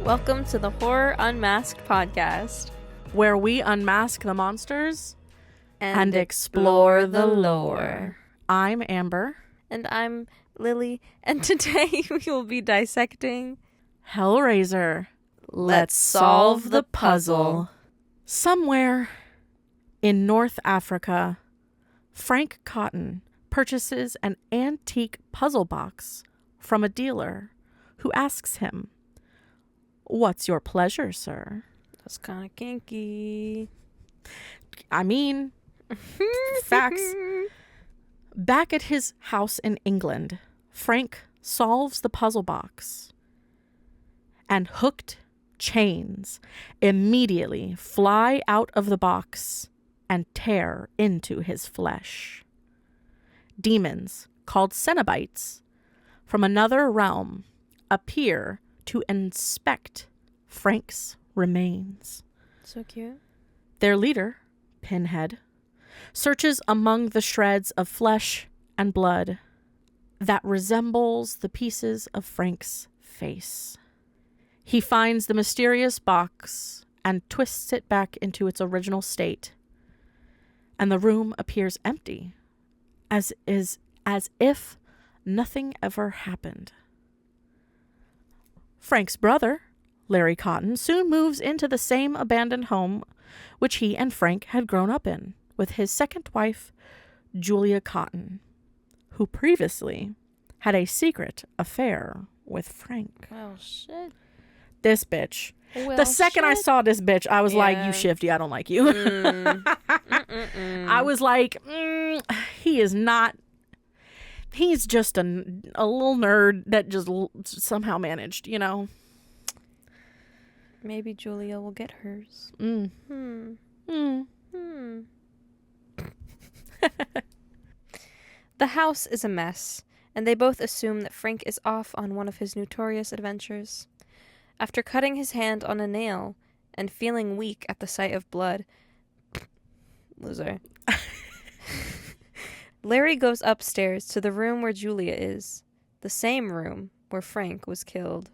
Welcome to the Horror Unmasked podcast, where we unmask the monsters and explore the lore. I'm Amber. And I'm Lily, and today we will be dissecting Hellraiser. Let's solve the puzzle. Somewhere in North Africa, Frank Cotton purchases an antique puzzle box from a dealer who asks him, "What's your pleasure, sir?" That's kind of kinky. I mean, facts. Back at his house in England, Frank solves the puzzle box, and hooked chains immediately fly out of the box and tear into his flesh. Demons, called Cenobites, from another realm, appear to inspect Frank's remains. So cute. Their leader, Pinhead, searches among the shreds of flesh and blood that resembles the pieces of Frank's face. He finds the mysterious box and twists it back into its original state, and the room appears empty, as if nothing ever happened. Frank's brother, Larry Cotton, soon moves into the same abandoned home which he and Frank had grown up in, with his second wife, Julia Cotton, who previously had a secret affair with Frank. Oh, shit. This bitch. Well, the second I saw this bitch, I was like, you shifty, I don't like you. I was like, he is not. He's just a little nerd that just somehow managed, you know. Maybe Julia will get hers. The house is a mess, and they both assume that Frank is off on one of his notorious adventures. After cutting his hand on a nail and feeling weak at the sight of blood, loser, Larry goes upstairs to the room where Julia is, the same room where Frank was killed.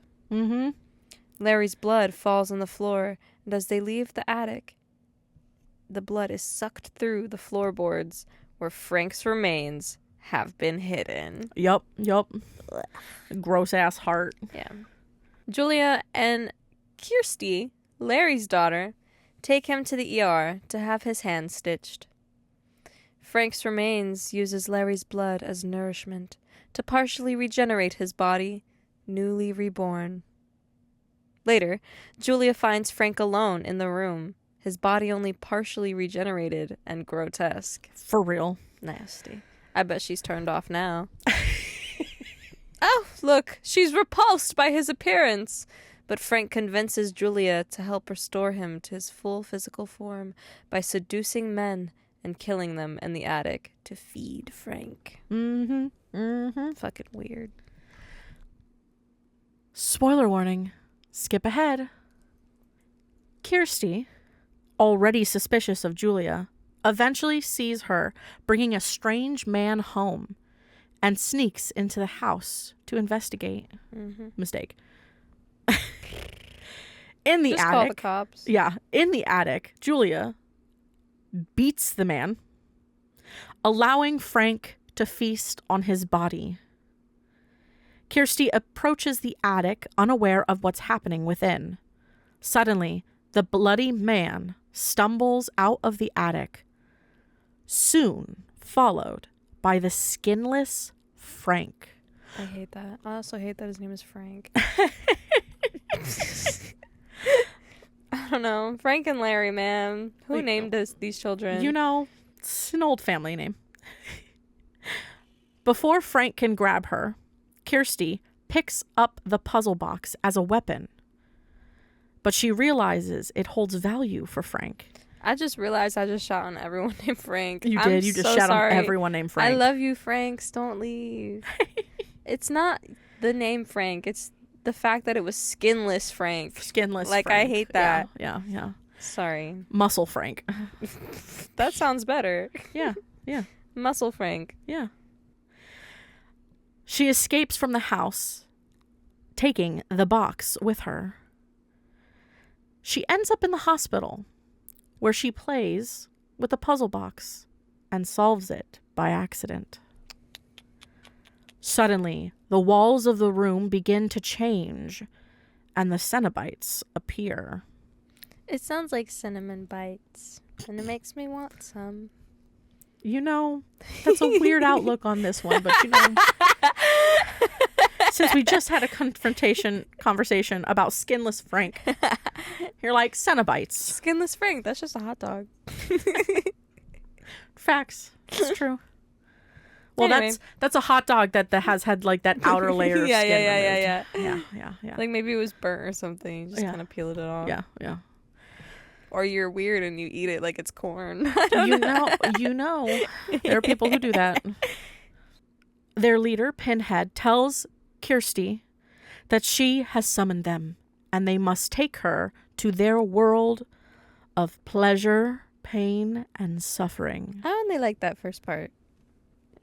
Larry's blood falls on the floor, and as they leave the attic, the blood is sucked through the floorboards where Frank's remains have been hidden. Yup. Gross ass heart. Yeah. Julia and Kirsty, Larry's daughter, take him to the ER to have his hand stitched. Frank's remains uses Larry's blood as nourishment to partially regenerate his body, newly reborn. Later, Julia finds Frank alone in the room, his body only partially regenerated and grotesque. For real. Nasty. I bet she's turned off now. Oh, look, she's repulsed by his appearance. But Frank convinces Julia to help restore him to his full physical form by seducing men and killing them in the attic to feed Frank. Fucking weird. Spoiler warning. Skip ahead. Kirsty, already suspicious of Julia, eventually sees her bringing a strange man home and sneaks into the house to investigate. Mistake. In the Just attic. call the cops. Yeah. In the attic, Julia beats the man, allowing Frank to feast on his body. Kirsty approaches the attic, unaware of what's happening within. Suddenly, the bloody man stumbles out of the attic, soon followed by the skinless Frank. I hate that. I also hate that his name is Frank. I don't know. Frank and Larry, man. Who named these children? You know, it's an old family name. Before Frank can grab her, Kirsty picks up the puzzle box as a weapon, but she realizes it holds value for Frank. I just realized I just shot on everyone named Frank. You did. You just shot on everyone named Frank. I love you, Franks. Don't leave. It's not the name Frank. It's the fact that it was skinless Frank. Skinless Frank. I hate that. Yeah. Sorry. Muscle Frank. That sounds better. Yeah. Muscle Frank. Yeah. She escapes from the house, taking the box with her. She ends up in the hospital where she plays with a puzzle box and solves it by accident. Suddenly, the walls of the room begin to change and the Cenobites appear. It sounds like cinnamon bites, and it makes me want some. You know, that's a weird outlook on this one, but you know, since we just had a conversation about skinless Frank, you're like, Cenobites. Skinless Frank, that's just a hot dog. Facts. It's true. Well, Anyway. that's a hot dog that has had like that outer layer of Yeah, skin yeah. removed. Yeah. Like maybe it was burnt or something. You just Yeah. kind of peeled it off. Yeah. Or you're weird and you eat it like it's corn. You know, there are people who do that. Their leader, Pinhead, tells Kirsty that she has summoned them and they must take her to their world of pleasure, pain, and suffering. I only like that first part.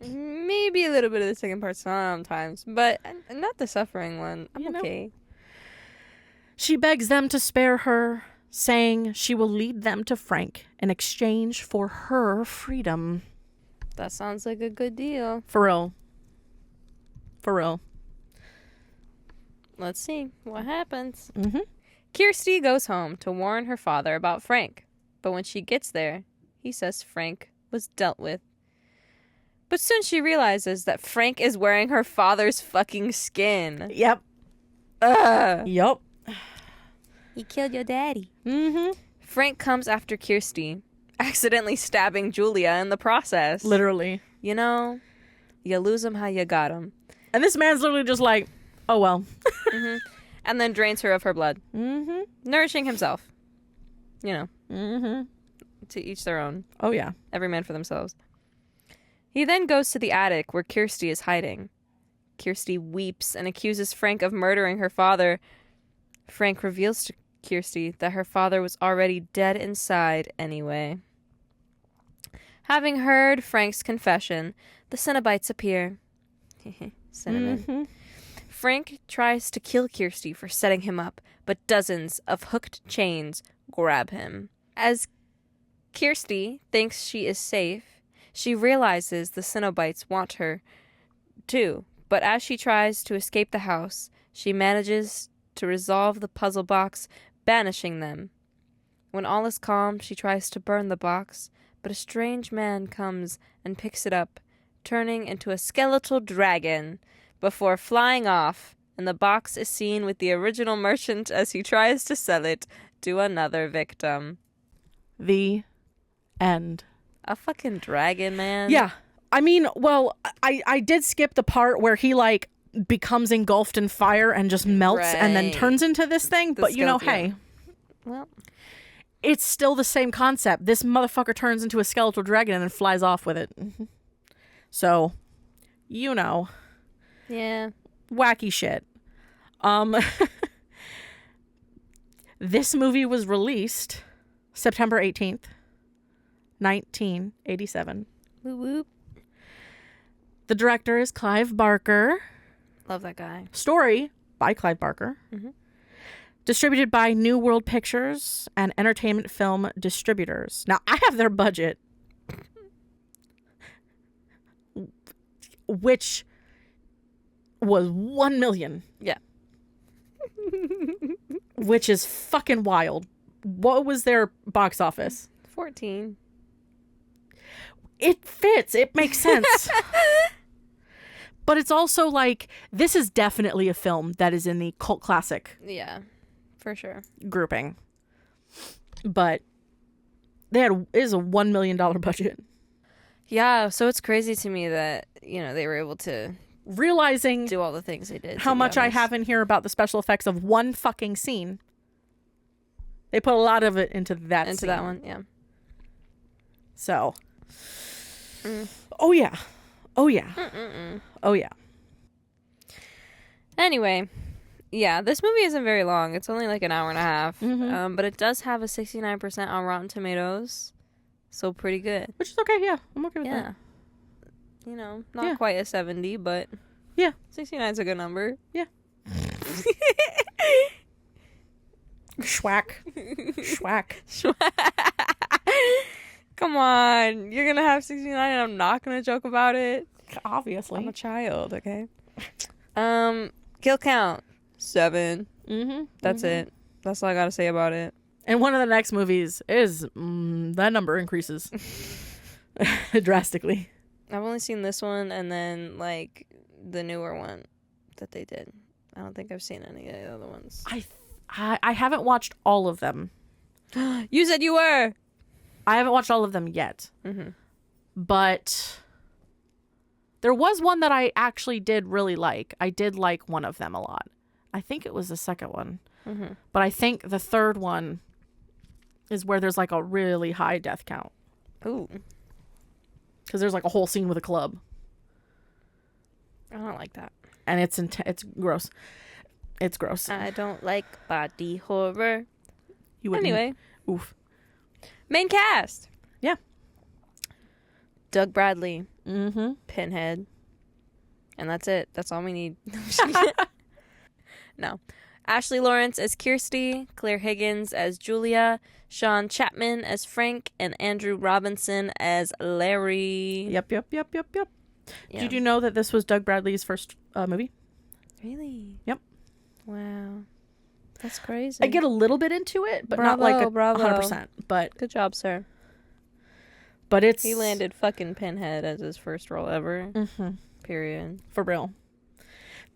Maybe a little bit of the second part sometimes, but not the suffering one. I'm okay. She begs them to spare her, saying she will lead them to Frank in exchange for her freedom. That sounds like a good deal. For real. Let's see what happens. Mm-hmm. Kirsty goes home to warn her father about Frank, but when she gets there, he says Frank was dealt with. But soon she realizes that Frank is wearing her father's fucking skin. Yep. Ugh. Yup. He killed your daddy. Mm-hmm. Frank comes after Kirsty, accidentally stabbing Julia in the process. Literally. You know, you lose him how you got him. And this man's literally just like, oh well. Mm-hmm. And then drains her of her blood. Mm-hmm. Nourishing himself. You know. Mm-hmm. To each their own. Oh yeah. Every man for themselves. He then goes to the attic where Kirsty is hiding. Kirsty weeps and accuses Frank of murdering her father. Frank reveals to Kirsty that her father was already dead inside anyway. Having heard Frank's confession, the Cenobites appear. Cinnamon. Mm-hmm. Frank tries to kill Kirsty for setting him up, but dozens of hooked chains grab him. As Kirsty thinks she is safe, she realizes the Cenobites want her too, but as she tries to escape the house, she manages to resolve the puzzle box, banishing them. When all is calm, she tries to burn the box, but a strange man comes and picks it up, turning into a skeletal dragon before flying off, and the box is seen with the original merchant as he tries to sell it to another victim. The end. A fucking dragon, man. Yeah. I mean, well, I did skip the part where he like becomes engulfed in fire and just melts and then Right. turns into this thing. The But you know, skeleton. hey, Well, it's still the same concept. This motherfucker turns into a skeletal dragon and then flies off with it. So, you know, yeah. wacky shit. This movie was released September 18th, 1987. Whoop whoop. The director is Clive Barker. Love that guy. Story by Clive Barker. Mhm. Distributed by New World Pictures and Entertainment Film Distributors. Now, I have their budget, which was $1 million. Yeah. Which is fucking wild. What was their box office? 14. It fits. It makes sense. But it's also like, this is definitely a film that is in the cult classic Yeah. For sure. grouping. But it is a $1 million budget. Yeah, so it's crazy to me that, you know, they were able to Realizing do all the things they did. how to be much I honest. have in here about the special effects of one fucking scene. They put a lot of it into that into scene. that one, yeah. So. Mm. Oh, yeah. Oh, yeah. Mm-mm-mm. Oh, yeah. Anyway, yeah, this movie isn't very long. It's only like an hour and a half. Mhm. But it does have a 69% on Rotten Tomatoes. So pretty good. Which is okay, yeah. I'm okay with Yeah. that. You know, not Yeah. quite a 70, but Yeah. 69 is a good number. Yeah. Schwack. Schwack. Come on. You're going to have 69 and I'm not going to joke about it. Obviously. I'm a child, okay? Kill count 7. That's it. That's all I got to say about it. And one of the next movies is that number increases drastically. I've only seen this one and then like the newer one that they did. I don't think I've seen any of the other ones. I haven't watched all of them. You said you were. I haven't watched all of them yet. But there was one that I actually did really like. I did like one of them a lot. I think it was the second one. But I think the third one is where there's like a really high death count. Ooh. Because there's like a whole scene with a club. I don't like that. And it's gross. It's gross. I don't like body horror. You wouldn't. Anyway. Oof. Main cast. Yeah. Doug Bradley. Pinhead. And that's it. That's all we need. No. Ashley Lawrence as Kirsty, Claire Higgins as Julia, Sean Chapman as Frank, and Andrew Robinson as Larry. Yep. Yeah. Did you know that this was Doug Bradley's first movie? Really? Yep. Wow. That's crazy. I get a little bit into it, but not like 100%. But good job, sir. But he landed fucking Pinhead as his first role ever. Period. For real.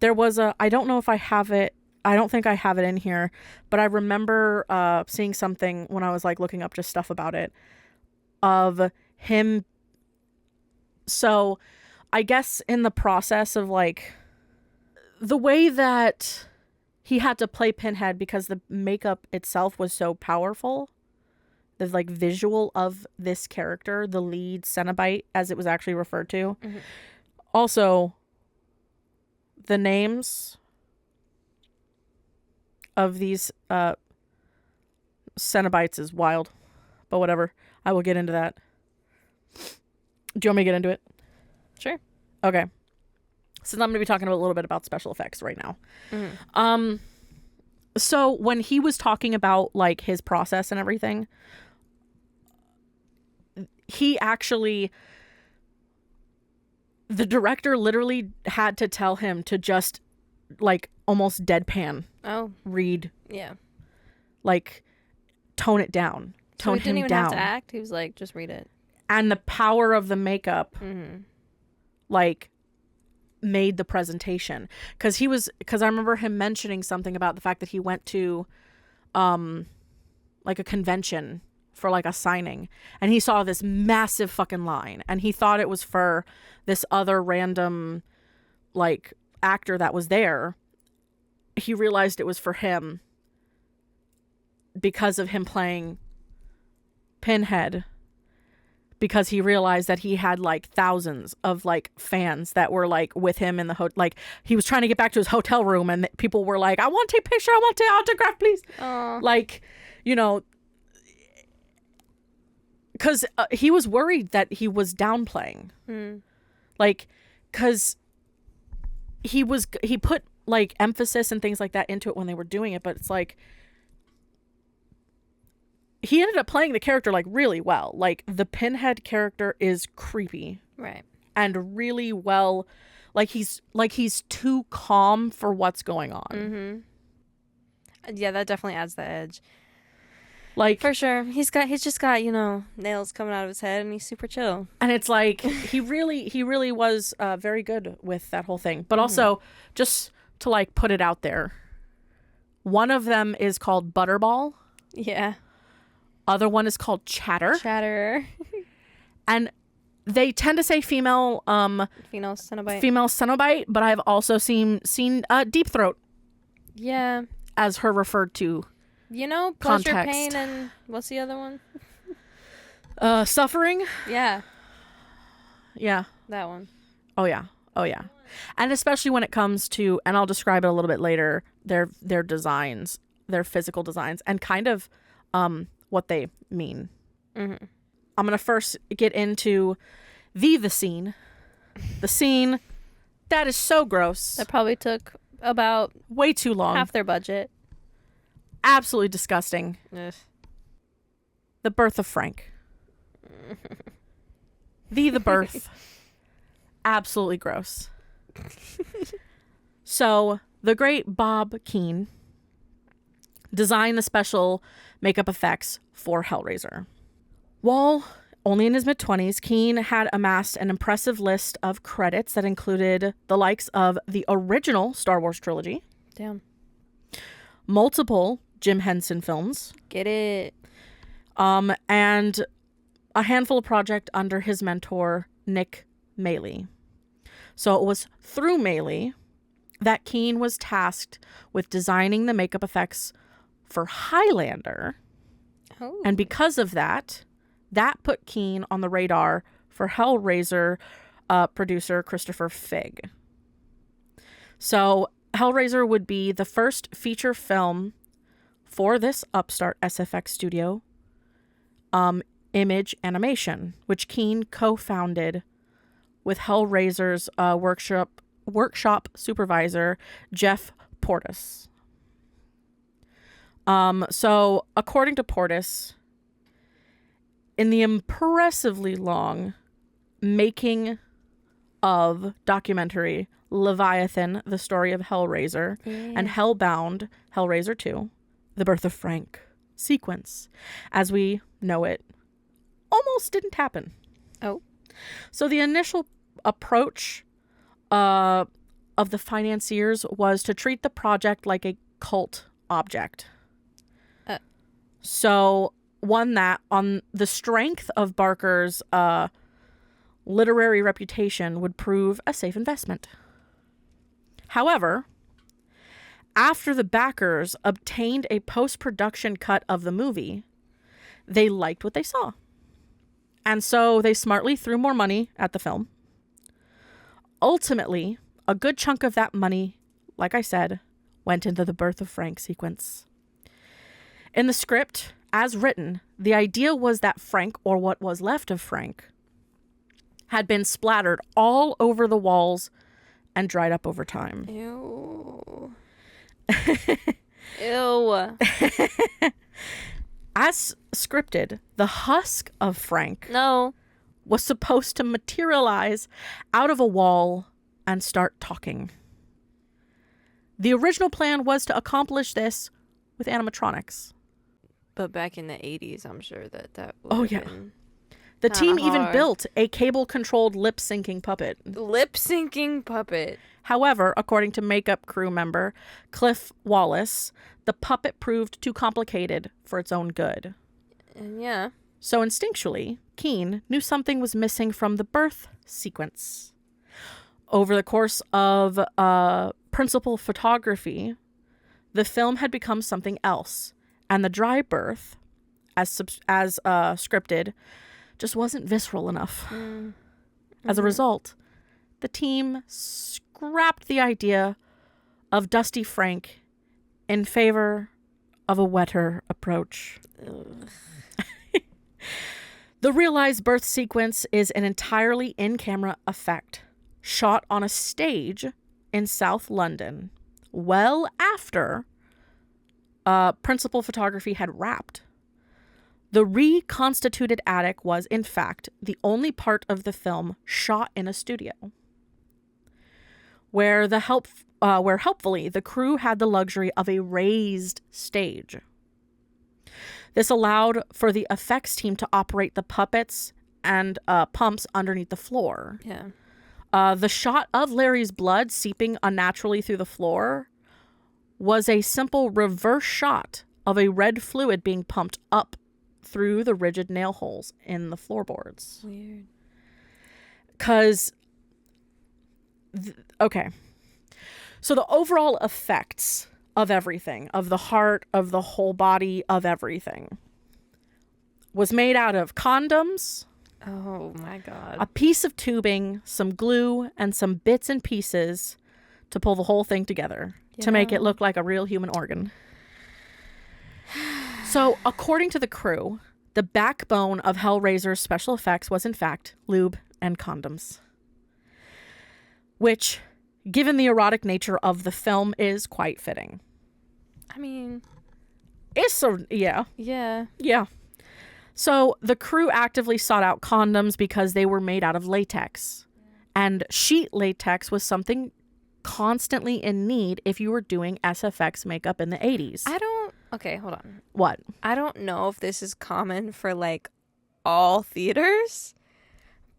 There was I don't know if I have it. I don't think I have it in here, but I remember seeing something when I was like looking up just stuff about it of him. So I guess in the process of like the way that he had to play Pinhead because the makeup itself was so powerful, the like visual of this character, the lead Cenobite as it was actually referred to. Also, the names of these Cenobites is wild, but whatever. I will get into that. Do you want me to get into it? Sure. Okay. Since I'm going to be talking a little bit about special effects right now. So when he was talking about like his process and everything, he actually, the director literally had to tell him to just like almost deadpan read. Yeah. Like tone it down. Tone he didn't him even down. have to act. He was like, just read it. And the power of the makeup like made the presentation. Because I remember him mentioning something about the fact that he went to like a convention for like a signing, and he saw this massive fucking line, and he thought it was for this other random like actor that was there. He realized it was for him because of him playing Pinhead, because he realized that he had like thousands of like fans that were like with him in the like he was trying to get back to his hotel room, and people were like, I want to take a picture, I want to autograph, please. Like, you know, because he was worried that he was downplaying. Like, because he put like emphasis and things like that into it when they were doing it, but it's like he ended up playing the character like really well. Like the Pinhead character is creepy, right, and really well. Like he's too calm for what's going on. Yeah, that definitely adds the edge. Like, for sure, he's just got, you know, nails coming out of his head, and he's super chill. And it's like he really was very good with that whole thing. But also, just to like put it out there, one of them is called Butterball. Yeah. Other one is called Chatter. Chatter. And they tend to say female Cenobite, but I've also seen Deep Throat. Yeah. As her referred to. You know, Pleasure, context. Pain, and what's the other one? Suffering. Yeah. Yeah. That one. Oh yeah. And especially when it comes to, and I'll describe it a little bit later, their designs, their physical designs, and kind of what they mean. I'm gonna first get into the scene. The scene that is so gross. That probably took about way too long. Half their budget. absolutely disgusting. Ugh. The birth of Frank. The birth. Absolutely gross. So, the great Bob Keane designed the special makeup effects for Hellraiser. While only in his mid-20s, Keane had amassed an impressive list of credits that included the likes of the original Star Wars trilogy, Damn. multiple Jim Henson films, Get it. and a handful of projects under his mentor, Nick Maley. So it was through Maley that Keane was tasked with designing the makeup effects for Highlander. Oh. And because of that put Keane on the radar for Hellraiser producer Christopher Figg. So Hellraiser would be the first feature film for this upstart SFX studio, Image Animation, which Keane co-founded with Hellraiser's workshop supervisor, Jeff Portis. So according to Portis, in the impressively long making of documentary Leviathan, the story of Hellraiser, and Hellbound, Hellraiser 2, The Birth of Frank sequence, as we know it, almost didn't happen. Oh. So the initial approach of the financiers was to treat the project like a cult object. So one that, on the strength of Barker's literary reputation, would prove a safe investment. However, after the backers obtained a post-production cut of the movie, they liked what they saw. And so they smartly threw more money at the film. Ultimately, a good chunk of that money, like I said, went into the Birth of Frank sequence. In the script, as written, the idea was that Frank, or what was left of Frank, had been splattered all over the walls and dried up over time. Ew. Ew. As scripted, the husk of Frank No. was supposed to materialize out of a wall and start talking. The original plan was to accomplish this with animatronics. But back in the 80s, I'm sure that would Oh, have yeah. been The kinda team even hard. built a cable-controlled lip-syncing puppet. lip-syncing puppet. However, according to makeup crew member Cliff Wallace, the puppet proved too complicated for its own good. And yeah. So instinctually, Keane knew something was missing from the birth sequence. Over the course of principal photography, the film had become something else, and the dry birth, as scripted, just wasn't visceral enough. As a result, the team scrapped the idea of Dusty Frank in favor of a wetter approach. The realized birth sequence is an entirely in-camera effect, shot on a stage in South London, well after principal photography had wrapped. The reconstituted attic was, in fact, the only part of the film shot in a studio, where helpfully the crew had the luxury of a raised stage. This allowed for the effects team to operate the puppets and pumps underneath the floor. Yeah. The shot of Larry's blood seeping unnaturally through the floor was a simple reverse shot of a red fluid being pumped up through the rigid nail holes in the floorboards. Weird. Because, okay. So the overall effects of everything, of the heart, of the whole body, of everything, was made out of condoms, Oh my god. a piece of tubing, some glue, and some bits and pieces to pull the whole thing together to make it look like a real human organ. So, according to the crew, the backbone of Hellraiser's special effects was, in fact, lube and condoms. Which, given the erotic nature of the film, is quite fitting. I mean, It's a, yeah. Yeah. Yeah. So the crew actively sought out condoms because they were made out of latex. And sheet latex was something constantly in need if you were doing SFX makeup in the 80s. Okay, hold on. What? I don't know if this is common for like all theaters,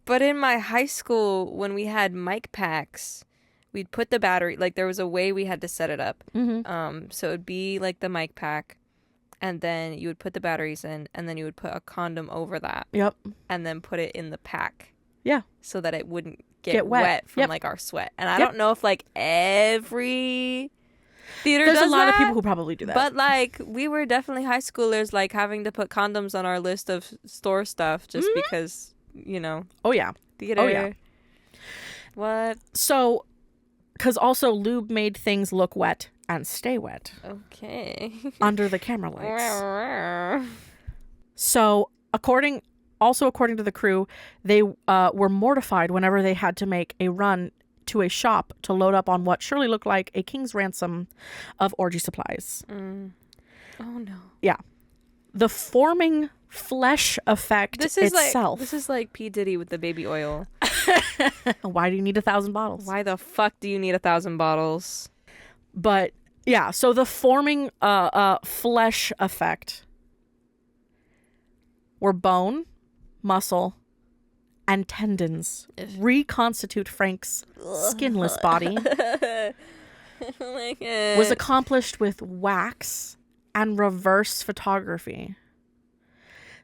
but in my high school, when we had mic packs, we'd put the battery, like there was a way we had to set it up. So it'd be like the mic pack, and then you would put the batteries in, and then you would put a condom over that. Yep. And then put it in the pack. Yeah. So that it wouldn't get wet from like our sweat. And I don't know if like every theater There's does a lot of that, people who probably do that. but like we were definitely high schoolers, like having to put condoms on our list of store stuff just because, you know. Oh, yeah. Theater. Oh, yeah. What? So, because also lube made things look wet and stay wet Okay. under the camera lights. So, according to the crew, they were mortified whenever they had to make a run to a shop to load up on what surely looked like a king's ransom of orgy supplies. Oh no. Yeah. The forming flesh effect itself. This is like P. Diddy with the baby oil. Why do you need 1,000 bottles? Why the fuck do you need 1,000 bottles? But yeah, so the forming flesh effect where bone, muscle, and tendons reconstitute Frank's skinless body was accomplished with wax and reverse photography.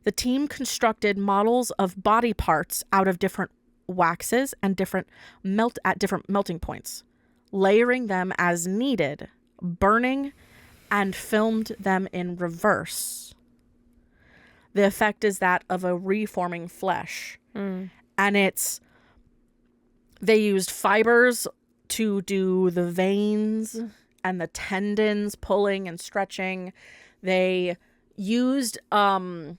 The team constructed models of body parts out of different waxes and different melting points, layering them as needed, burning, and filmed them in reverse. The effect is that of a reforming flesh. And they used fibers to do the veins and the tendons pulling and stretching. They used in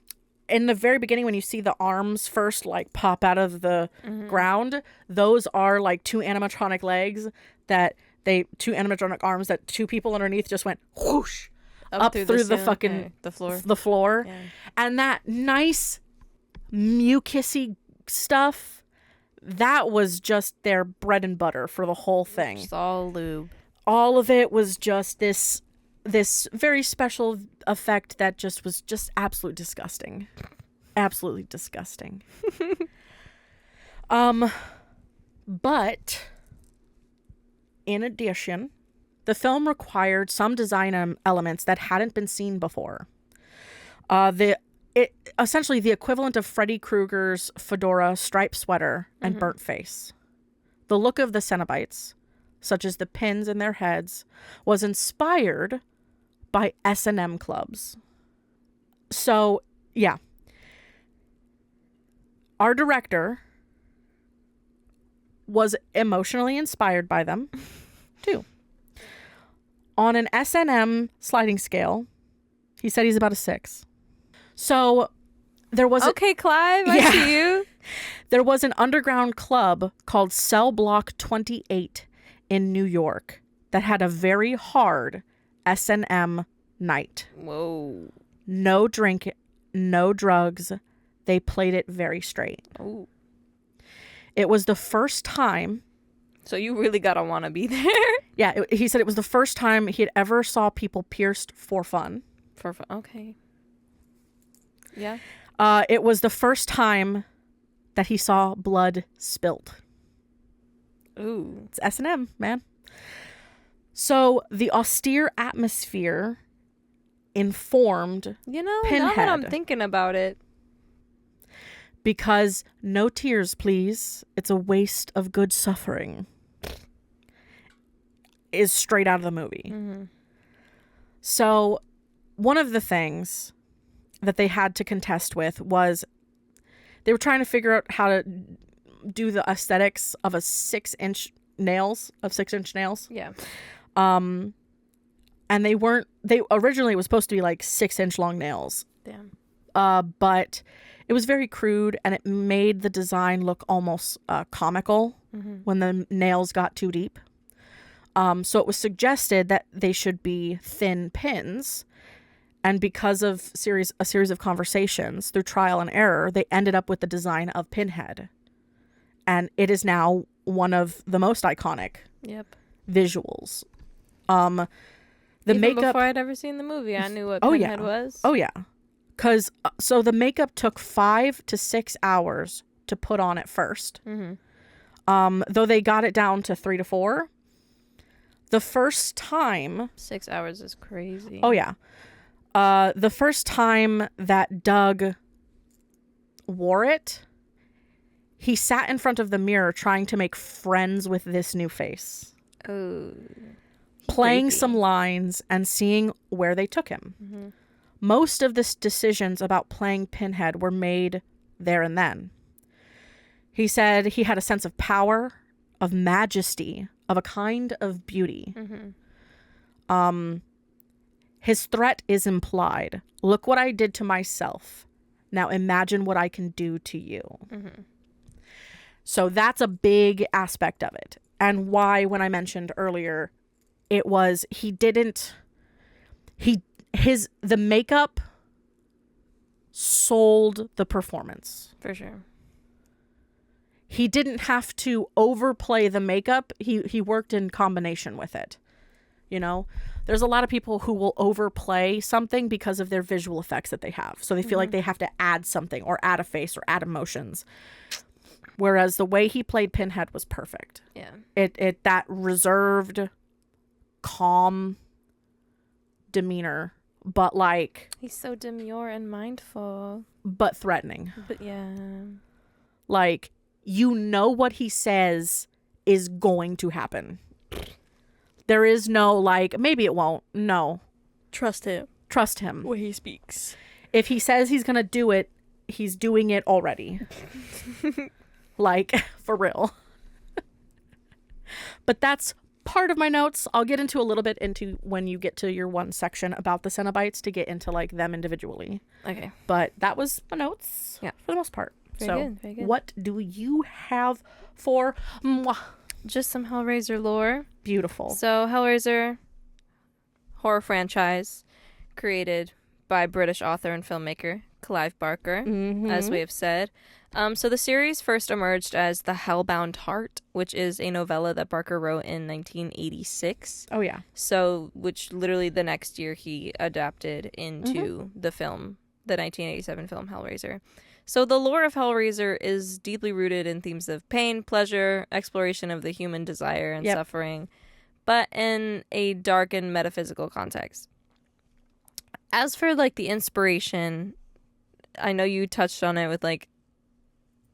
the very beginning, when you see the arms first like pop out of the ground, those are like two animatronic arms that two people underneath just went whoosh up through the fucking the floor. Yeah. And that nice mucusy stuff, that was just their bread and butter for the whole thing. Just all lube. All of it was just this very special effect that just was just absolutely disgusting. Absolutely disgusting. But in addition, the film required some design elements that hadn't been seen before. Essentially the equivalent of Freddy Krueger's fedora, striped sweater, and burnt face. The look of the Cenobites, such as the pins in their heads, was inspired by S&M clubs. So, yeah. Our director was emotionally inspired by them, too. On an S&M sliding scale, he said he's about a 6. So there was okay, Clive, I see you. There was an underground club called Cell Block 28 in New York that had a very hard S&M night. Whoa. No drink, no drugs. They played it very straight. Ooh. It was the first time. So you really gotta want to be there. Yeah, he said it was the first time he had ever saw people pierced for fun. For fun, okay. Yeah. It was the first time that he saw blood spilt. Ooh. It's S&M, man. So the austere atmosphere informed Pinhead. Now that I'm thinking about it. Because no tears, please. It's a waste of good suffering. Is straight out of the movie. So one of the things that they had to contest with was they were trying to figure out how to do the aesthetics of 6-inch nails. Yeah. And they originally it was supposed to be like 6-inch long nails. Damn. But it was very crude and it made the design look almost comical when the nails got too deep. So it was suggested that they should be thin pins. And because of a series of conversations through trial and error, they ended up with the design of Pinhead. And it is now one of the most iconic visuals. The Even makeup, before I'd ever seen the movie, I knew what Oh, Pinhead yeah. was. Oh, yeah. Because, so the makeup took 5 to 6 hours to put on at first. Though they got it down to 3 to 4. The first time... 6 hours is crazy. Oh, yeah. The first time that Doug wore it, he sat in front of the mirror trying to make friends with this new face. Oh. Playing Creepy. some lines and seeing where they took him. Most of the decisions about playing Pinhead were made there and then. He said he had a sense of power, of majesty, of a kind of beauty. His threat is implied. Look what I did to myself. Now imagine what I can do to you. So that's a big aspect of it. And why, when I mentioned earlier, it was the makeup sold the performance. For sure. He didn't have to overplay the makeup. He worked in combination with it. You know, there's a lot of people who will overplay something because of their visual effects that they have. So they feel like they have to add something or add a face or add emotions. Whereas the way he played Pinhead was perfect. Yeah. It that reserved, calm demeanor, but like... He's so demure and mindful. But threatening. But yeah. Like, you know what he says is going to happen. There is no, like, maybe it won't. No. Trust him. Trust him. When he speaks. If he says he's going to do it, he's doing it already. Like, for real. But that's part of my notes. I'll get into a little bit into when you get to your one section about the Cenobites to get into, like, them individually. Okay. But that was my notes for the most part. Very good. What do you have for moi? Just some Hellraiser lore. Beautiful. So, Hellraiser, horror franchise, created by British author and filmmaker Clive Barker, as we have said. So the series first emerged as The Hellbound Heart, which is a novella that Barker wrote in 1986. Oh, yeah. So, which literally the next year he adapted into the film, the 1987 film Hellraiser. So the lore of Hellraiser is deeply rooted in themes of pain, pleasure, exploration of the human desire and suffering, but in a dark and metaphysical context. As for, like, the inspiration, I know you touched on it with, like,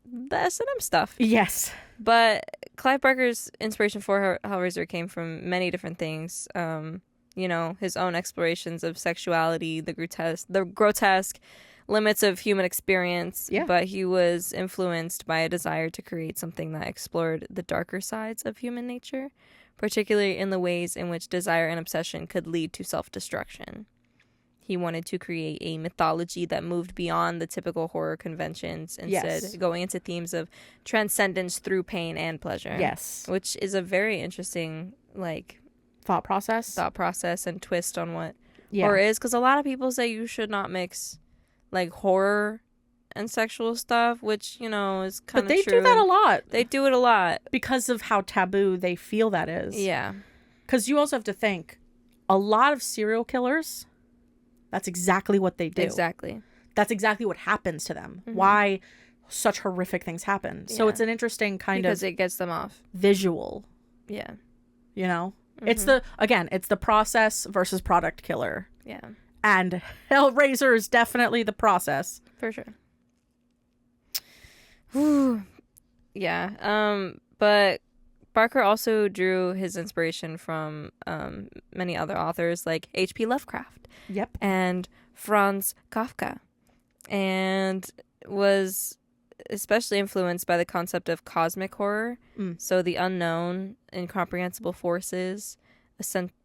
the S&M stuff. Yes. But Clive Barker's inspiration for Hellraiser came from many different things. You know, his own explorations of sexuality, the grotesque limits of human experience. Yeah. But he was influenced by a desire to create something that explored the darker sides of human nature, particularly in the ways in which desire and obsession could lead to self-destruction. He wanted to create a mythology that moved beyond the typical horror conventions, instead going into themes of transcendence through pain and pleasure. Yes. Which is a very interesting, like, thought process and twist on what horror is. Because a lot of people say you should not mix, like, horror and sexual stuff, which, you know, is kind of true. But they do that a lot. They do it a lot. Because of how taboo they feel that is. Yeah. Because you also have to think, a lot of serial killers... That's exactly what they do. Exactly. That's exactly what happens to them. Why such horrific things happen. Yeah. So it's an interesting because it gets them off. Visual. Yeah. You know? It's it's the process versus product killer. Yeah. And Hellraiser is definitely the process. For sure. Whew. Yeah. But Barker also drew his inspiration from many other authors like H.P. Lovecraft. Yep. And Franz Kafka. And was especially influenced by the concept of cosmic horror. So the unknown, incomprehensible forces,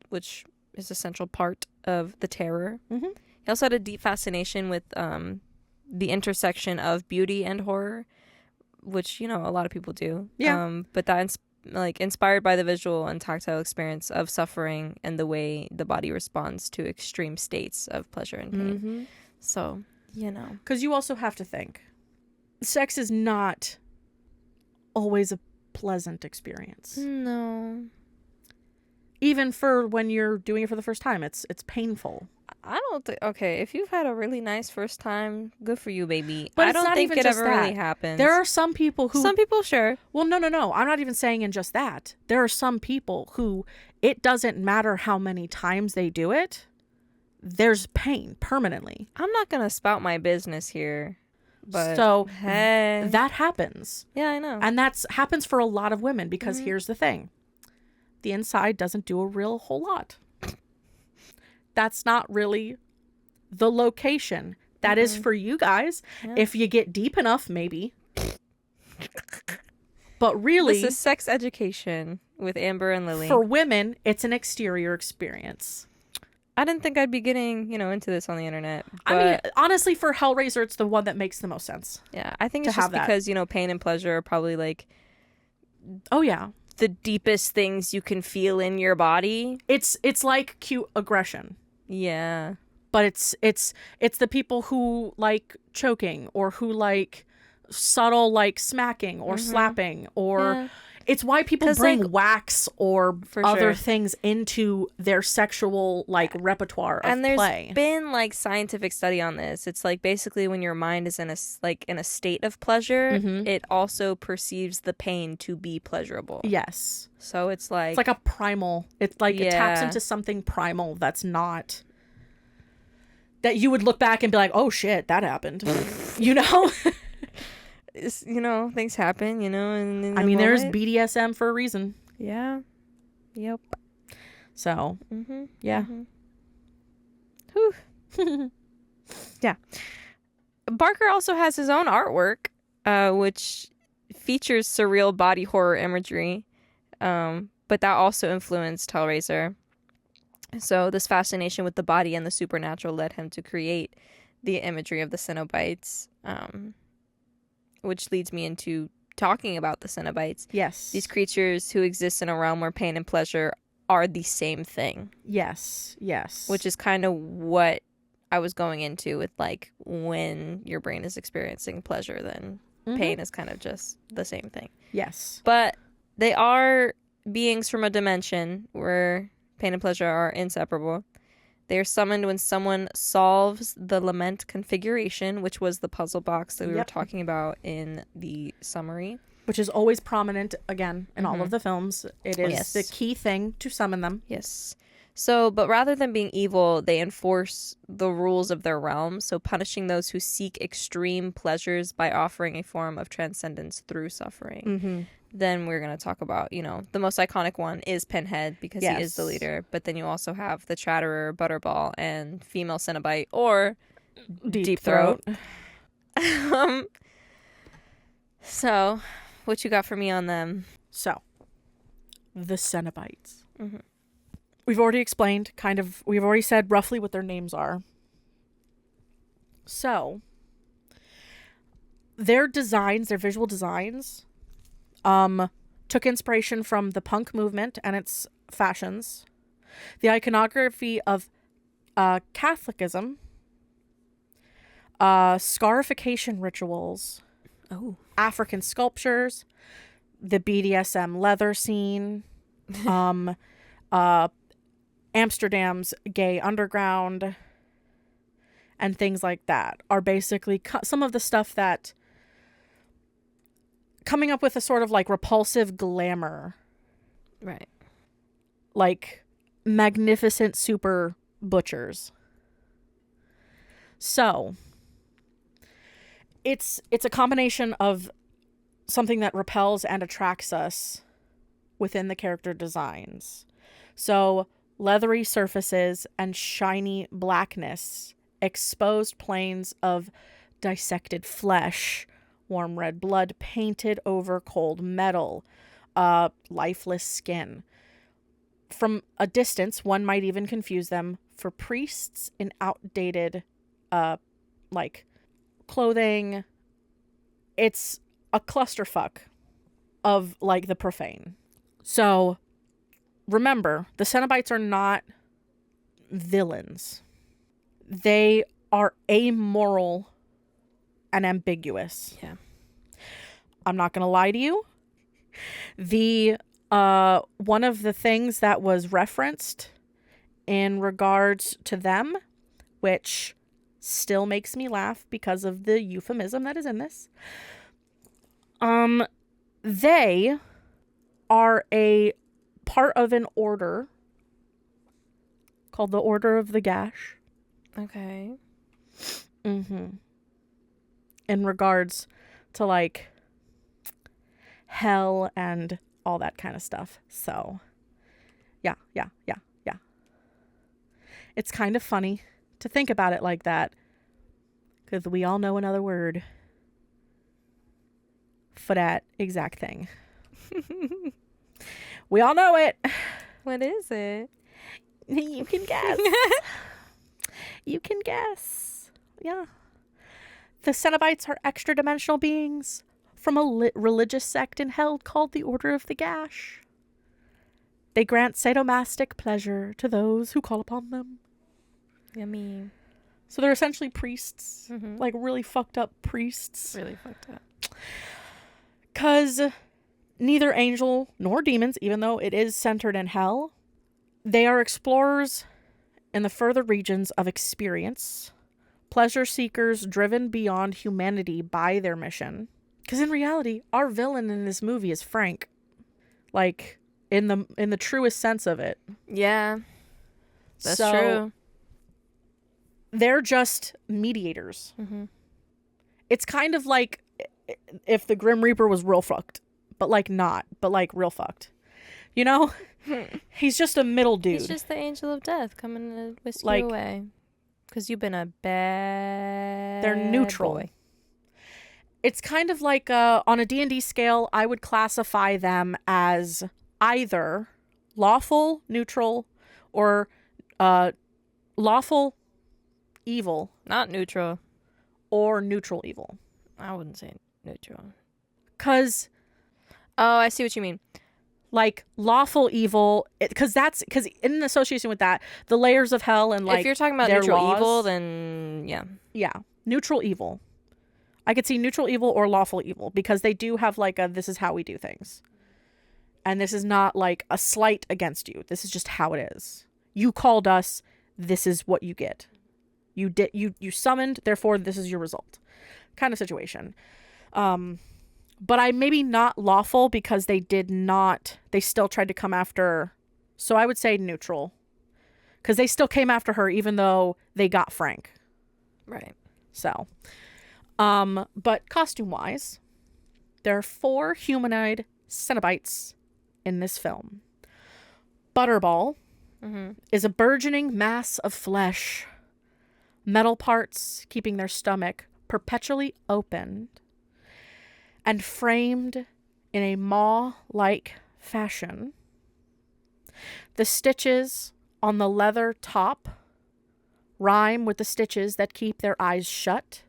which is a central part of the terror. He also had a deep fascination with the intersection of beauty and horror, which, you know, a lot of people do. Yeah. But that like inspired by the visual and tactile experience of suffering and the way the body responds to extreme states of pleasure and pain. Mm-hmm. So, Because you also have to think, sex is not always a pleasant experience. No. Even for when you're doing it for the first time, it's painful. I don't think. Okay, if you've had a really nice first time, good for you, baby. But I it's don't not think even it just ever that. really happens. There are some people who... Some people, sure. Well, no. I'm not even saying in just that. There are some people who it doesn't matter how many times they do it. There's pain permanently. I'm not gonna spout my business here, but so hey, that happens. yeah, I know. And that's happens for a lot of women because here's the thing. The inside doesn't do a real whole lot. That's not really the location. That is for you guys. Yeah. If you get deep enough, maybe. But really, This is sex education with Amber and Lily. for women, it's an exterior experience. I didn't think I'd be getting, into this on the internet. But I mean, honestly, for Hellraiser, it's the one that makes the most sense. yeah, I think to it's just have that. because, pain and pleasure are probably like Oh, yeah. the deepest things you can feel in your body. It's like cute aggression. Yeah. But it's the people who like choking or who like subtle like smacking or slapping or Yeah. it's why people 'Cause, bring like, wax or for other sure. things into their sexual like repertoire of And there's play. been like scientific study on this. It's like basically when your mind is in a state of pleasure, it also perceives the pain to be pleasurable. Yes. So it's like It's like a primal. It's like it taps Yeah. into something primal that's not that you would look back and be like, "Oh shit, that happened." You know? it's, things happen, and in I the mean, there's moment- BDSM for a reason. Yeah. Yep. So, Mm-hmm. yeah. Whew. Yeah. Barker also has his own artwork, which features surreal body horror imagery, but that also influenced Hellraiser. So this fascination with the body and the supernatural led him to create the imagery of the Cenobites, which leads me into talking about the Cenobites. Yes. These creatures who exist in a realm where pain and pleasure are the same thing. Yes. Which is kind of what I was going into with like when your brain is experiencing pleasure, then pain is kind of just the same thing. Yes. But they are beings from a dimension where pain and pleasure are inseparable. They are summoned when someone solves the lament configuration, which was the puzzle box that we were talking about in the summary. Which is always prominent, again, in all of the films. It is Yes. the key thing to summon them. Yes. So, but rather than being evil, they enforce the rules of their realm, so punishing those who seek extreme pleasures by offering a form of transcendence through suffering. Mm-hmm. Then we're going to talk about, the most iconic one is Pinhead because he is the Yes. leader, but then you also have the Chatterer, Butterball, and female Cenobite, or Deep Throat. So, what you got for me on them? So, the Cenobites. We've already explained, we've already said roughly what their names are. So, their visual designs, took inspiration from the punk movement and its fashions, the iconography of Catholicism, scarification rituals, African sculptures, the BDSM leather scene, Amsterdam's gay underground, and things like that are basically some of the stuff that coming up with a sort of like repulsive glamour, Right. like magnificent super butchers. So it's a combination of something that repels and attracts us within the character designs. So leathery surfaces and shiny blackness, exposed planes of dissected flesh, warm red blood painted over cold metal, lifeless skin. From a distance, one might even confuse them for priests in outdated, clothing. It's a clusterfuck of, the profane. So remember, the Cenobites are not villains. They are amoral and ambiguous. Yeah. I'm not going to lie to you. The one of the things that was referenced in regards to them, which still makes me laugh because of the euphemism that is in this. They are a part of an order called the Order of the Gash. Okay. In regards to like hell and all that kind of stuff. So, yeah. It's kind of funny to think about it like that, because we all know another word for that exact thing. We all know it. What is it? You can guess. You can guess. Yeah. The Cenobites are extra-dimensional beings from a religious sect in hell called the Order of the Gash. They grant sadomastic pleasure to those who call upon them. Yummy. So they're essentially priests. Like really fucked up priests. Really fucked up. Because neither angel nor demons, even though it is centered in hell, they are explorers in the further regions of experience. Pleasure seekers driven beyond humanity by their mission. Because in reality, our villain in this movie is Frank. Like, in the truest sense of it. Yeah. That's true. They're just mediators. It's kind of like if the Grim Reaper was real fucked. But like not. But like real fucked. You know? He's just a middle dude. He's just the angel of death coming to whisk Like, you away. Because you've been a bad they're neutral. boy. It's kind of like on a D&D scale, I would classify them as either lawful, neutral, or lawful evil. Not neutral. Or neutral evil. I wouldn't say neutral. Because... Oh, I see what you mean. Like lawful evil, because in association with that, the layers of hell and like if you're talking about neutral evil, then yeah, neutral evil. I could see neutral evil or lawful evil, because they do have like a this is how we do things, and this is not like a slight against you. This is just how it is. You called us. This is what you get. You summoned. Therefore, this is your result. Kind of situation. But I maybe not lawful, because they still tried to come after. So I would say neutral, because they still came after her even though they got Frank. Right. So, but costume wise, there are 4 humanoid Cenobites in this film. Butterball is a burgeoning mass of flesh, metal parts keeping their stomach perpetually open, and framed in a maw-like fashion. The stitches on the leather top rhyme with the stitches that keep their eyes shut,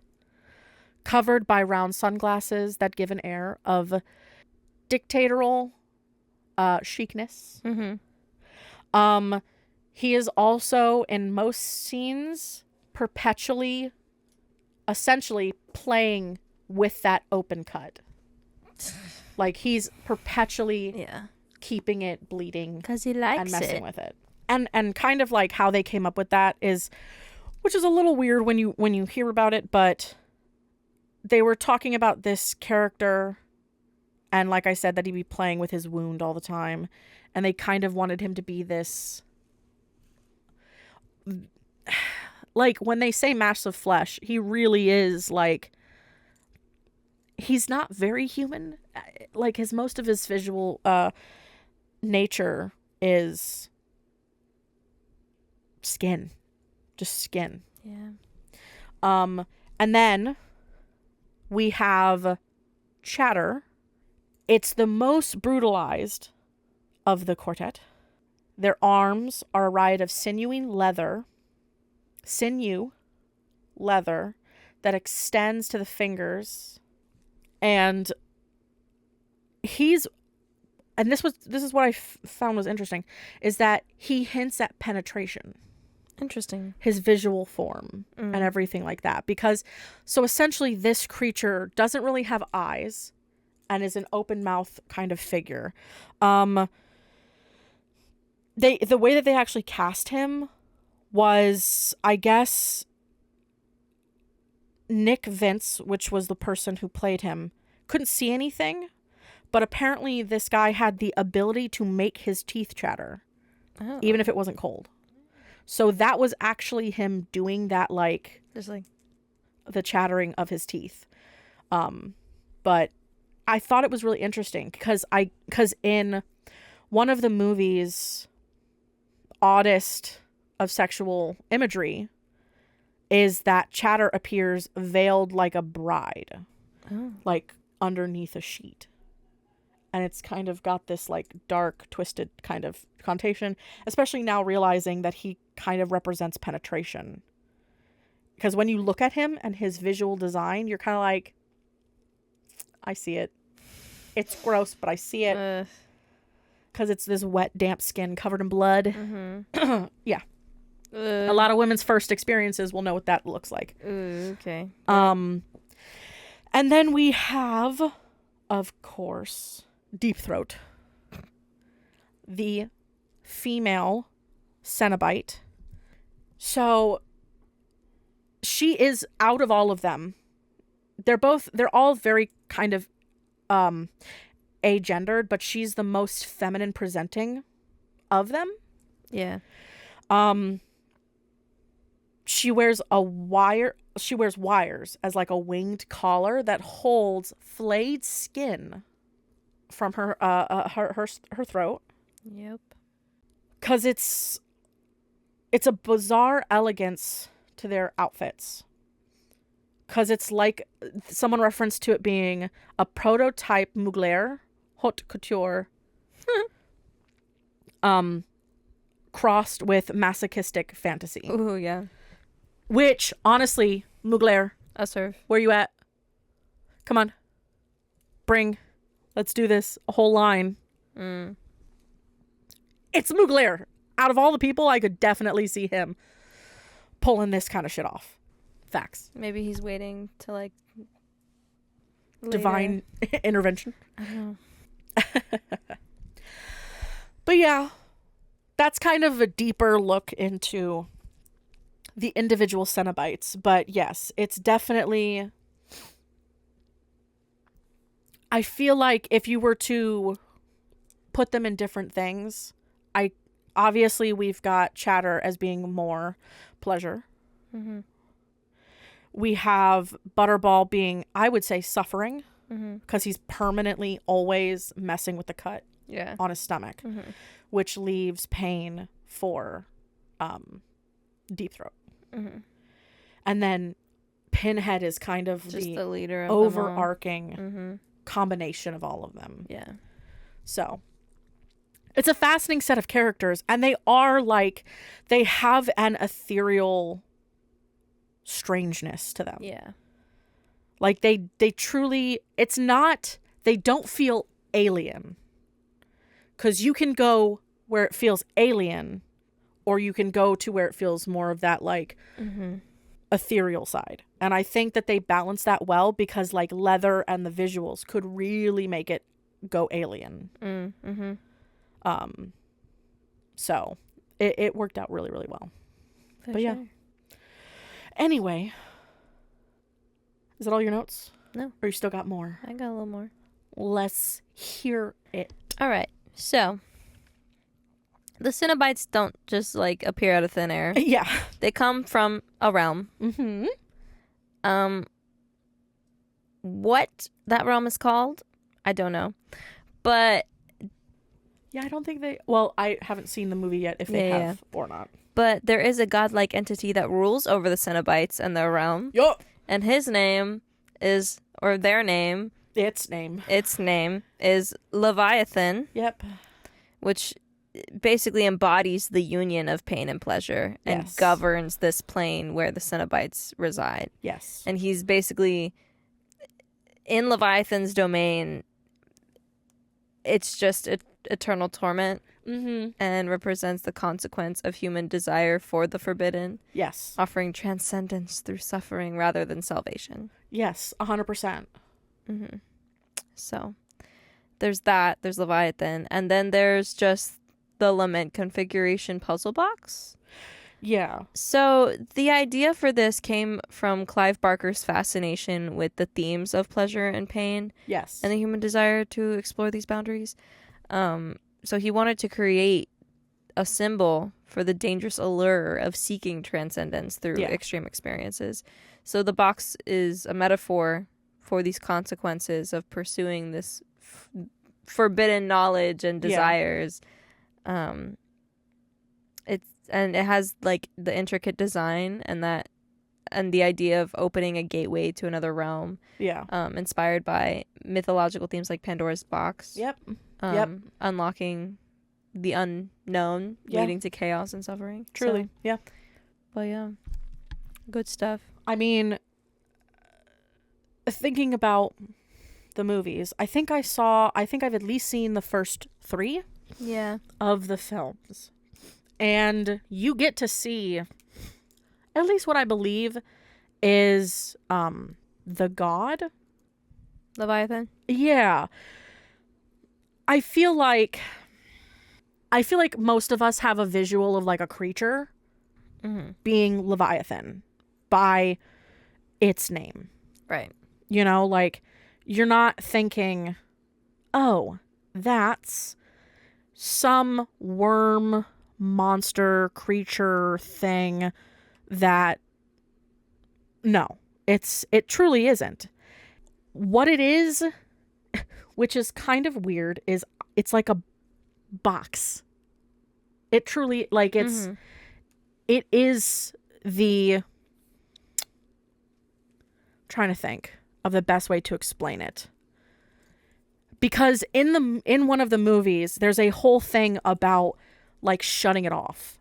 covered by round sunglasses that give an air of dictatorial chicness. He is also, in most scenes, perpetually, essentially playing with that open cut. Like, he's perpetually keeping it bleeding because he likes and messing with it. And kind of like how they came up with that is, which is a little weird when you hear about it, but they were talking about this character, and like I said, that he'd be playing with his wound all the time, and they kind of wanted him to be this, like, when they say mass of flesh, he really is like, he's not very human. Like, most of his visual nature is skin. Just skin. Yeah. And then we have Chatter. It's the most brutalized of the quartet. Their arms are a riot of sinew leather that extends to the fingers. And he's and this is what I found was interesting, is that he hints at penetration. Interesting. His visual form and everything like that. Because, so essentially this creature doesn't really have eyes and is an open mouth kind of figure. The way that they actually cast him was, I guess, Nick Vince, which was the person who played him, couldn't see anything, but apparently this guy had the ability to make his teeth chatter, even if it wasn't cold. So that was actually him doing that, like, just like the chattering of his teeth. But I thought it was really interesting because in one of the movies, oddest of sexual imagery is that chatter appears veiled like a bride, like underneath a sheet. And it's kind of got this like dark, twisted kind of connotation, especially now realizing that he kind of represents penetration. Because when you look at him and his visual design, you're kind of like, I see it. It's gross, but I see it. Because it's this wet, damp skin covered in blood. Mm-hmm. Yeah. A lot of women's first experiences will know what that looks like. Okay. And then we have, of course, Deep Throat. The female Cenobite. So she is, out of all of them, they're all very kind of agendered, but she's the most feminine presenting of them. Yeah. She wears wires as like a winged collar that holds flayed skin from her throat. Yep. Cause it's a bizarre elegance to their outfits. Cause it's like someone referenced to it being a prototype Mugler haute couture, crossed with masochistic fantasy. Ooh, yeah. Which, honestly, Mugler, A serve. where you at? Come on. Let's do this. A whole line. It's Mugler. Out of all the people, I could definitely see him pulling this kind of shit off. Facts. Maybe he's waiting to like Divine intervention. I don't know. But yeah, that's kind of a deeper look into the individual Cenobites. But yes, it's definitely, I feel like if you were to put them in different things, obviously we've got Chatter as being more pleasure. Mm-hmm. We have Butterball being, I would say, suffering, because Mm-hmm. he's permanently always messing with the cut on his stomach, which leaves pain for Deep Throat. Mm-hmm. And then Pinhead is kind of just the leader of overarching combination of all of them. Yeah. So it's a fascinating set of characters, and they are like, they have an ethereal strangeness to them. Yeah. Like they truly, it's not, they don't feel alien. Because you can go where it feels alien, or you can go to where it feels more of that like ethereal side. And I think that they balance that well, because like leather and the visuals could really make it go alien. So it worked out really, really well. But yeah. Anyway, is that all your notes? No. Or you still got more? I got a little more. Let's hear it. All right. So the Cenobites don't just like appear out of thin air. Yeah. They come from a realm. What that realm is called, I don't know. But yeah, I don't think they, well, I haven't seen the movie yet if they have or not. But there is a godlike entity that rules over the Cenobites and their realm. Yup. And his name is, or their name. Its name is Leviathan. Yep. Which basically embodies the union of pain and pleasure and governs this plane where the Cenobites reside. Yes. And he's basically in Leviathan's domain. it's just eternal torment Mm-hmm. and represents the consequence of human desire for the forbidden, Yes. offering transcendence through suffering rather than salvation. Yes, 100%. Mm-hmm. So there's that. There's Leviathan. And then there's just the Lament configuration puzzle box. Yeah. So the idea for this came from Clive Barker's fascination with the themes of pleasure and pain Yes. and the human desire to explore these boundaries. So he wanted to create a symbol for the dangerous allure of seeking transcendence through extreme experiences. So the box is a metaphor for these consequences of pursuing this forbidden knowledge and desires. And it has like the intricate design and the idea of opening a gateway to another realm. Yeah. Inspired by mythological themes like Pandora's box. Yep. Unlocking the unknown, leading to chaos and suffering. Truly. So, yeah. But yeah, good stuff. I mean, thinking about the movies, I think I've at least seen the first 3 of the films. And you get to see at least what I believe is the god Leviathan? Yeah. I feel like most of us have a visual of like a creature being Leviathan by its name. Right. You know, like you're not thinking, oh, that's some worm monster creature thing that no, it truly isn't. What it is, which is kind of weird, is it's like a box. It truly, like, it is the, I'm trying to think of the best way to explain it. Because in one of the movies, there's a whole thing about like shutting it off.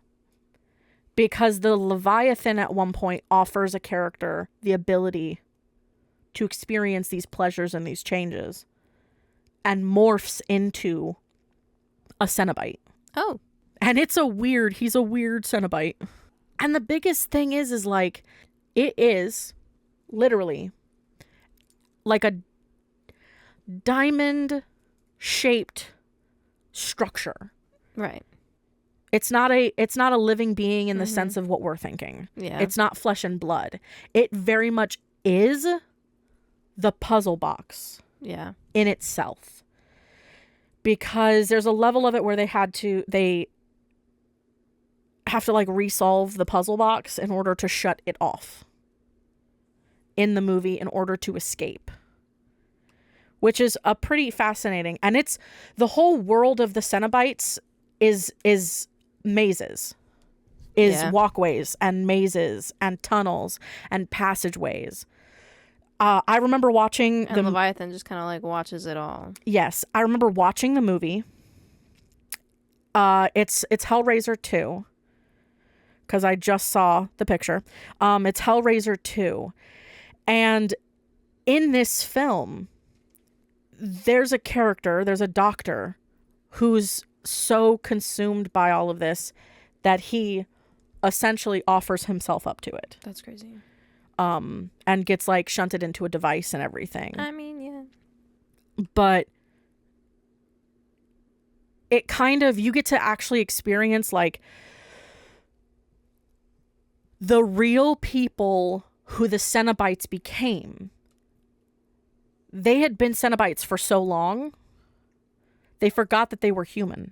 Because the Leviathan at one point offers a character the ability to experience these pleasures and these changes and morphs into a Cenobite. Oh. And he's a weird Cenobite. And the biggest thing is like, it is literally like a diamond shaped structure. Right. It's not a living being in the sense of what we're thinking. Yeah. It's not flesh and blood. It very much is the puzzle box. Yeah. In itself. Because there's a level of it where they have to like resolve the puzzle box in order to shut it off in the movie in order to escape. Which is a pretty fascinating, and it's the whole world of the Cenobites is mazes, walkways and mazes and tunnels and passageways. I remember watching and Leviathan just kind of like watches it all. Yes, I remember watching the movie. It's Hellraiser 2 because I just saw the picture. It's Hellraiser 2, and in this film, there's a doctor who's so consumed by all of this that he essentially offers himself up to it. That's crazy. And gets like shunted into a device and everything. I mean, yeah. But it kind of, you get to actually experience like the real people who the Cenobites became. They had been Cenobites for so long, they forgot that they were human.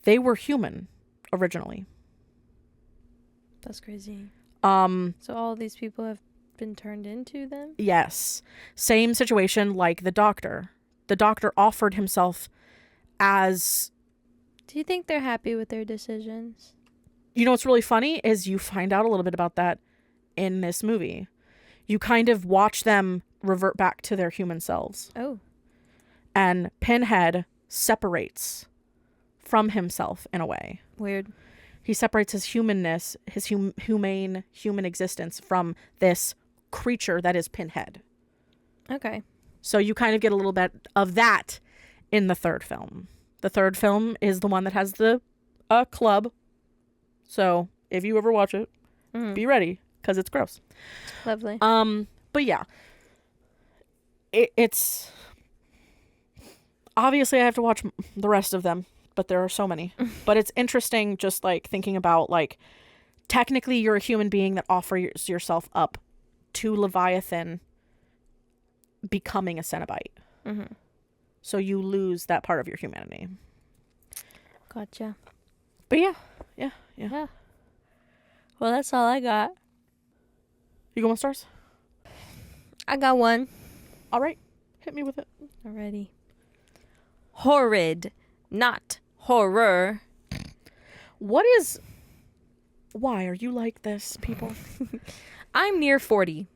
They were human originally. That's crazy. So all these people have been turned into them? Yes. Same situation like the doctor. The doctor offered himself as... Do you think they're happy with their decisions? You know what's really funny is you find out a little bit about that in this movie. You kind of watch them revert back to their human selves. Oh. And Pinhead separates from himself in a way. Weird. He separates his humanness, his humane human existence from this creature that is Pinhead. Okay. So you kind of get a little bit of that in the third film. The third film is the one that has the club. So if you ever watch it, be ready because it's gross. Lovely. But yeah, it's obviously I have to watch the rest of them, but there are so many. But it's interesting just like thinking about like technically you're a human being that offers yourself up to Leviathan becoming a Cenobite. So you lose that part of your humanity. Gotcha. But yeah. Well, that's all I got. You going stars? I got one. All right. Hit me with it. Alrighty. Horrid, not horror. Why are you like this, people? I'm near 40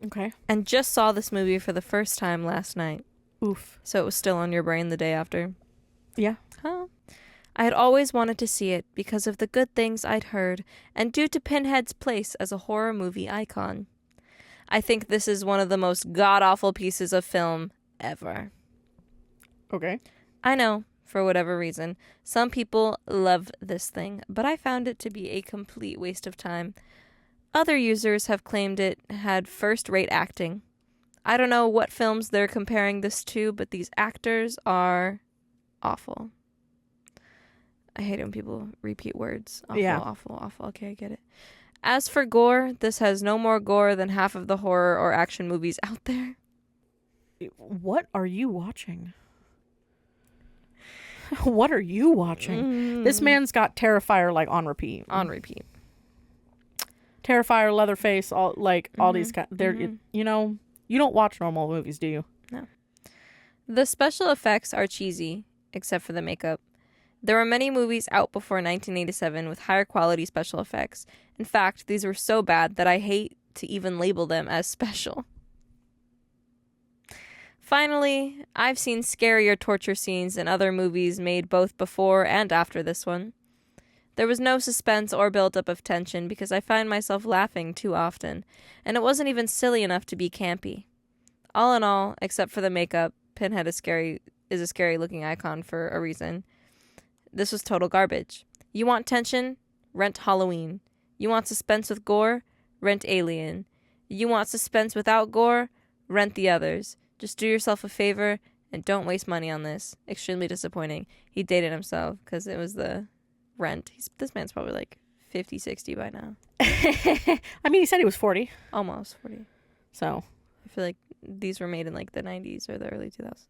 Okay. and just saw this movie for the first time last night. Oof. So it was still on your brain the day after. Yeah. Huh? I had always wanted to see it because of the good things I'd heard and due to Pinhead's place as a horror movie icon. I think this is one of the most god-awful pieces of film ever. Okay. I know, for whatever reason, some people love this thing, but I found it to be a complete waste of time. Other users have claimed it had first-rate acting. I don't know what films they're comparing this to, but these actors are awful. I hate it when people repeat words. Awful, Yeah. awful. Okay, I get it. As for gore, this has no more gore than half of the horror or action movies out there. What are you watching? What are you watching? This man's got Terrifier like on repeat. On repeat. Terrifier, Leatherface, all these kind. You know, you don't watch normal movies, do you? No. The special effects are cheesy, except for the makeup. There were many movies out before 1987 with higher quality special effects. In fact, these were so bad that I hate to even label them as special. Finally, I've seen scarier torture scenes in other movies made both before and after this one. There was no suspense or buildup of tension because I find myself laughing too often, and it wasn't even silly enough to be campy. All in all, except for the makeup, Pinhead is a scary looking icon for a reason. This was total garbage. You want tension? Rent Halloween. You want suspense with gore? Rent Alien. You want suspense without gore? Rent the others. Just do yourself a favor and don't waste money on this. Extremely disappointing. He dated himself because it was the rent. This man's probably like 50, 60 by now. I mean, he said he was 40. Almost 40. So. I feel like these were made in like the 90s or the early 2000s.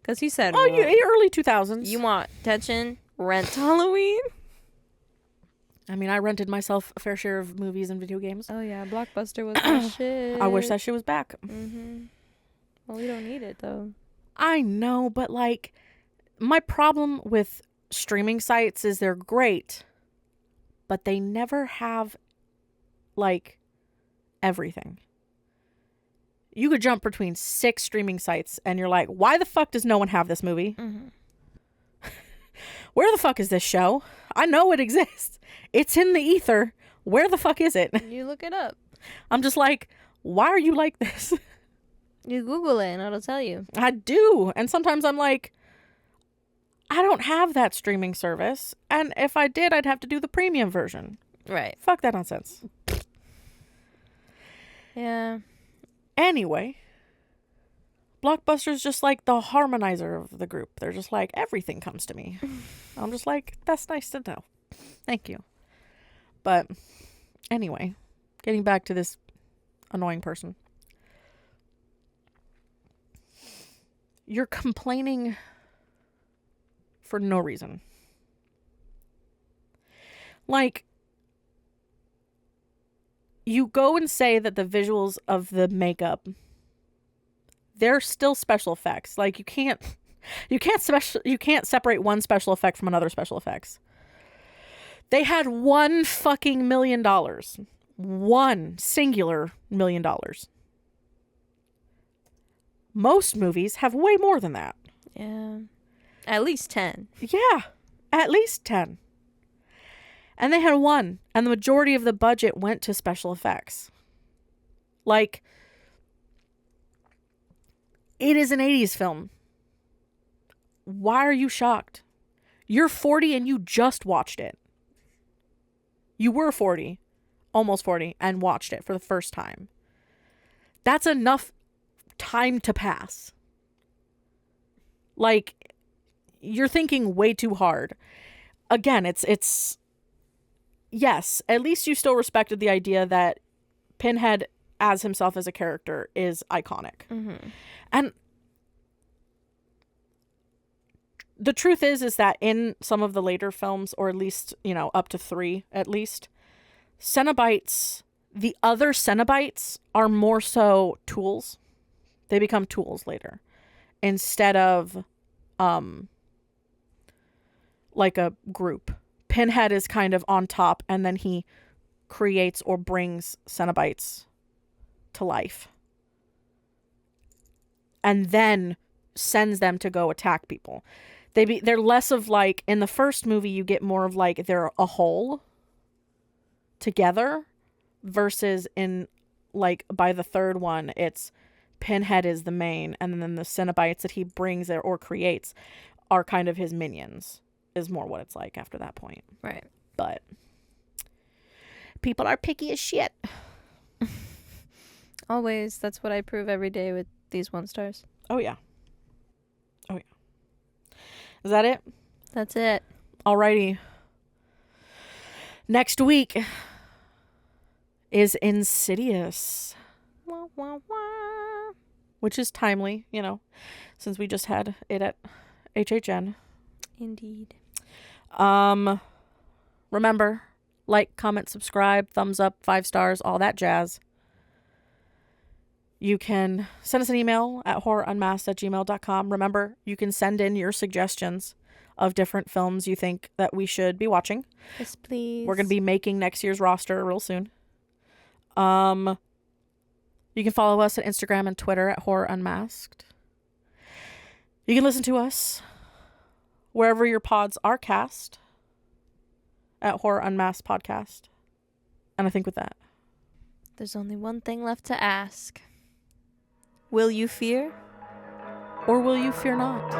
Because he said, early 2000s. You want tension? Rent Halloween? I mean, I rented myself a fair share of movies and video games. Oh, yeah. Blockbuster was the shit. I wish that shit was back. Well, we don't need it, though. I know, but, like, my problem with streaming sites is they're great, but they never have, like, everything. You could jump between 6 streaming sites, and you're like, why the fuck does no one have this movie? Where the fuck is this show? I know it exists. It's in the ether. Where the fuck is it? You look it up. I'm just like, why are you like this? You Google it and it'll tell you. I do. And sometimes I'm like, I don't have that streaming service. And if I did, I'd have to do the premium version. Right. Fuck that nonsense. Yeah. Anyway, Blockbuster's just like the harmonizer of the group. They're just like, everything comes to me. I'm just like, that's nice to know. Thank you. But anyway, getting back to this annoying person. You're complaining for no reason. Like, you go and say that the visuals of the makeup, they're still special effects. Like, you can't separate one special effect from another special effects. They had $1 fucking million. One singular $1 million. Most movies have way more than that. Yeah. At least 10. Yeah. At least 10. And they had one. And the majority of the budget went to special effects. Like, It is an 80s film. Why are you shocked? You're 40 and you just watched it. You were 40, almost 40, and watched it for the first time. That's enough time to pass. Like, you're thinking way too hard. Again, it's yes, at least you still respected the idea that Pinhead as himself as a character is iconic. Mm-hmm. And the truth is that in some of the later films, or at least, up to 3 at least, Cenobites, the other Cenobites are more so tools. They become tools later instead of like a group. Pinhead is kind of on top, and then he creates or brings Cenobites to life. And then sends them to go attack people. They're less of like, in the first movie you get more of like they're a whole together, versus in like by the third one it's Pinhead is the main, and then the Cenobites that he brings or creates are kind of his minions, is more what it's like after that point. Right. But people are picky as shit. Always. That's what I prove every day with these 1 stars. Oh yeah. Is that it? That's it. Alrighty. Next week is Insidious. Wah, wah, wah. Which is timely, since we just had it at HHN. Indeed. Remember, like, comment, subscribe, thumbs up, 5 stars, all that jazz. You can send us an email at horrorunmasked@gmail.com. Remember, you can send in your suggestions of different films you think that we should be watching. Yes, please. We're going to be making next year's roster real soon. You can follow us on Instagram and Twitter at Horror Unmasked. You can listen to us wherever your pods are cast at Horror Unmasked Podcast. And I think with that, there's only one thing left to ask. Will you fear? Or will you fear not?